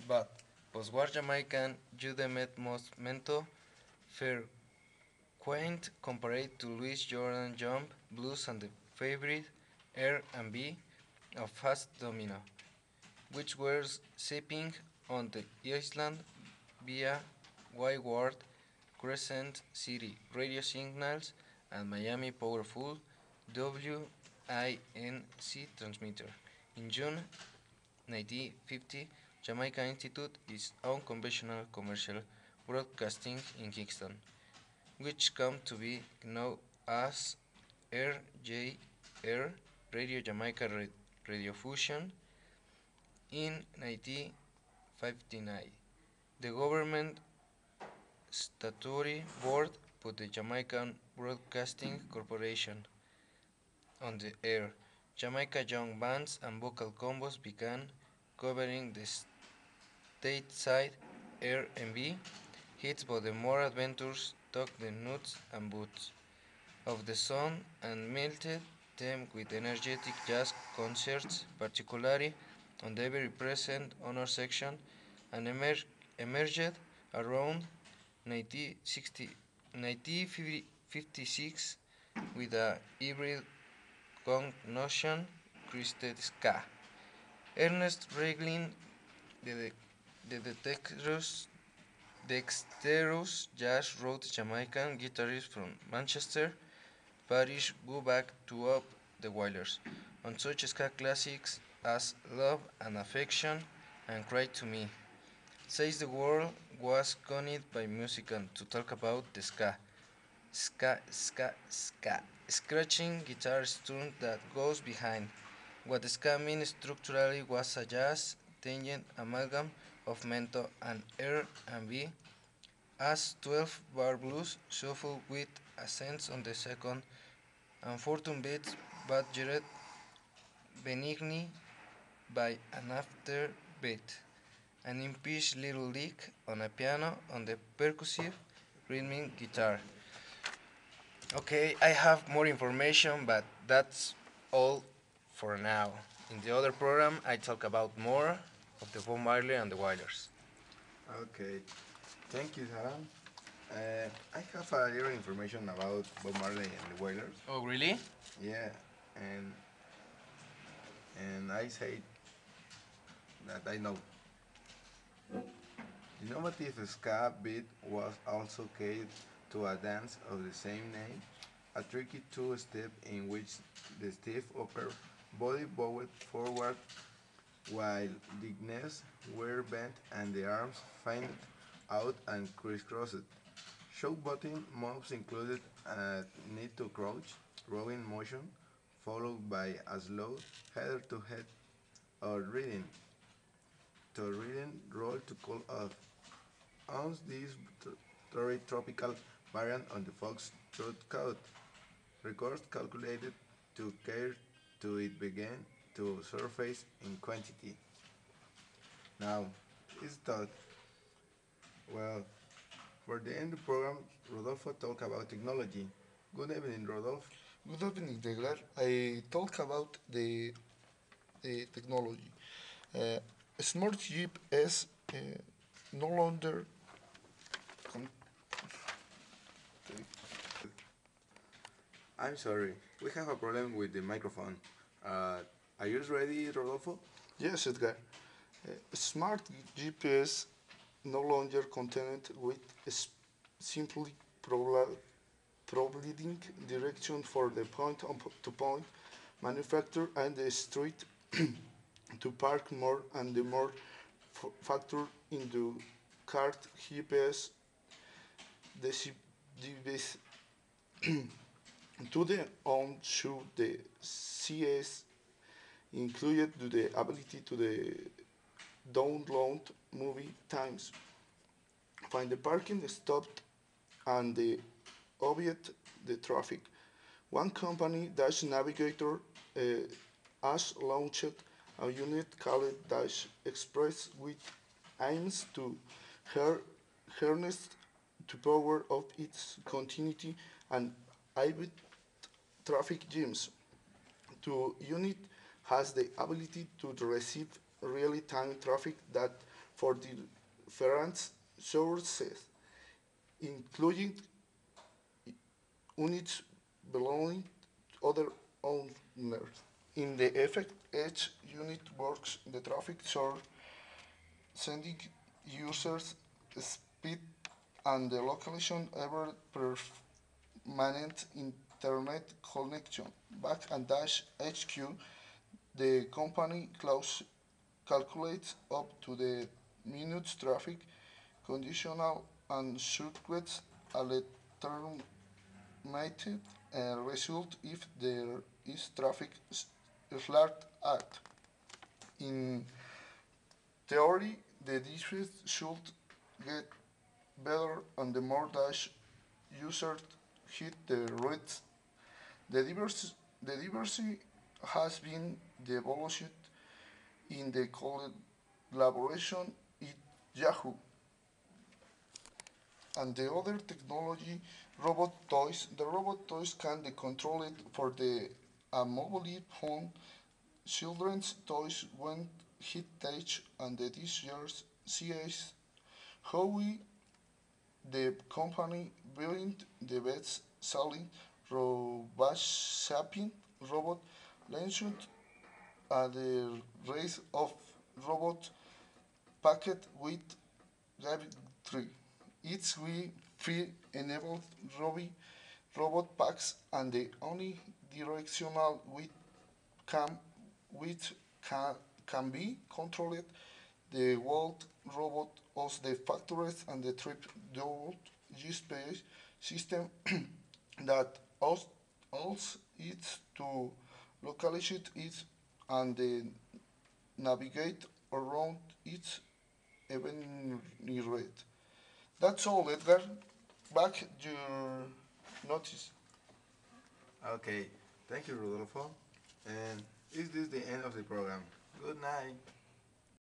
but post-war Jamaican Movemento frequent compared to Louis Jordan jump, blues and the favorite R&B of Fast Domino, which were seeping on the island via Windward, Crescent City radio signals and Miami Powerful WINC transmitter. In June 1950, Jamaica instituted its own conventional commercial broadcasting in Kingston, which come to be known as RJR, Radio Jamaica Radio Fusion. In 1959, the government statutory board put the Jamaican Broadcasting Corporation on the air. Jamaica young bands and vocal combos began covering the stateside R&B hits, but the more adventurous took the nuts and bolts of the song and melted them with energetic jazz concerts, particularly on the ever-present honor section, and emerged around 1960, 1956 with a hybrid notion Christed Ska. Ernest Reglin, the, the dexterous jazz road Jamaican guitarist from Manchester Parish go back to up the Wailers on such ska classics as Love and Affection and Cry to Me. Says the world was conned by musicians to talk about the ska, scratching guitar tune that goes behind. What ska means structurally was a jazz tangent amalgam of mento and R&B, as 12-bar blues shuffled with accents on the second and 14 beats budgeted benignly by an afterbeat, an impeached little lick on a piano on the percussive rhythmic guitar. Okay, I have more information, but that's all for now. In the other program, I talk about more of the Bob Marley and the Wailers. Okay, thank you, Sam. I have a little information about Bob Marley and the Wailers. Oh, really? Yeah, and I say that I know. The innovative ska beat was also keyed to a dance of the same name, a tricky two-step in which the stiff upper body bowed forward while the knees were bent and the arms fanned out and crisscrossed. Show button moves included a knee to crouch, rowing motion, followed by a slow head-to-head or reading roll to call off. Owns this very tropical variant on the foxtrot code. Records calculated to care to it began to surface in quantity. Now, it's thought, well, for the end of the program, Rodolfo talk about technology. Good evening, Rodolfo. Good evening, Deglar. I talk about the technology. Uh, Smart GPS no longer con- I'm sorry, we have a problem with the microphone. Are you ready, Rodolfo? yes, Edgar. Smart GPS no longer contained with simply providing direction for the to point manufacturer and the street to park more and the more factor into card GPS device to the on show the CS included to the ability to the download movie times, find the parking stopped and the obviate the traffic. One company Dash Navigator has launched a unit called Dash Express which aims to har- harness the power of its continuity and hybrid traffic jams. The unit has the ability to receive real-time traffic data for different sources, including units belonging to other owners. In the effect, each unit works the traffic source, sending users speed and the location ever permanent internet connection. Back and Dash HQ, the company calculates up to the minutes traffic, conditional and circuits alternated result if there is traffic slurred at. In theory, the dishes should get better and the more dash users hit the rates. The diversity has been developed in the collaboration with Yahoo and the other technology robot toys. The robot toys can be controlled for the a mobile phone. Children's toys when hit touch and the this year's CS Howie, the company building the best selling robot shopping robot launched at the race of robot packet with Gravity. It's we free enabled robot packs and the only directional with cam which can be controlled the world robot of the factories and the trip dot G-Space system that also it to localize it and navigate around its evaluate. That's all, Edgar. Back your notice. Okay, thank you, Rodolfo. And is this the end of the program? Good night.